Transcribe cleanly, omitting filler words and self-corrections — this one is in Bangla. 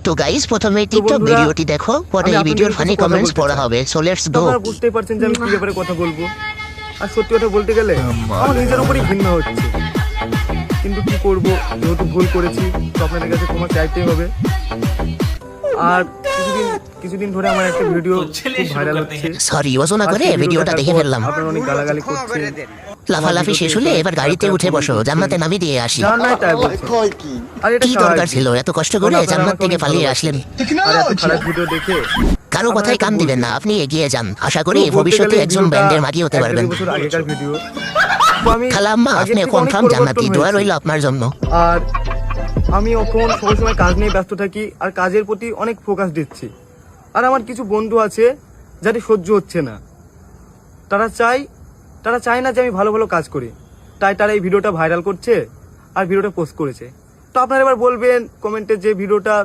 তো গাইস প্রথমে টিকটক ভিডিওটি দেখো, পরে এই ভিডিওর ফানি কমেন্টস পড়া হবে। So let's go. আপনারা বুঝতেই পারছেন যে আমি কি ব্যাপারে কথা বলবো। আর সত্যি কথা বলতে গেলে আমার নিজের উপরই ঘৃণা হচ্ছে, কিন্তু কি করব, যেহেতু ভুল করেছি তো আপনাদের কাছে ক্ষমা চাইতেই হবে। আর কিছুদিন ধরে আমার একটা ভিডিও খুব ভাইরাল হচ্ছে। সরি ওজনা করে ভিডিওটা দেখে ফেললাম। আপনারা অনেক গালাগালি করছেন। লাফালাফি শেষ হলে এবার গাড়িতে উঠে বসো, জান্নাতে নামিয়ে দিয়ে আসি। না না তাই বলছেন। আর এটা কি দরকার ছিল এত কষ্ট করে জান্নাত থেকে পালিয়ে আসলেন? আর এত খারাপ ভিডিও দেখে কারো কথায় কান দিবেন না, আপনি এগিয়ে যান। আশা করি ভবিষ্যতে একজন ব্যান্ডের মাগি হতে পারবেন। 1-2 বছর আগেকার ভিডিও। খালা আম্মা আপনি কনফার্ম জান্নাতি, দোয়া রইল আপনার জন্য। আর আমি এখন সবসময় কাজ নিয়ে ব্যস্ত থাকি আর কাজের প্রতি অনেক ফোকাস দিচ্ছি। আর আমার কিছু বন্ধু আছে যাদের সহ্য হচ্ছে না, তারা চায় না যে আমি ভালো ভালো কাজ করি, তাই তারা এই ভিডিওটা ভাইরাল করছে আর ভিডিওটা পোস্ট করেছে। তো আপনারা এবার বলবেন কমেন্টে যে ভিডিওটা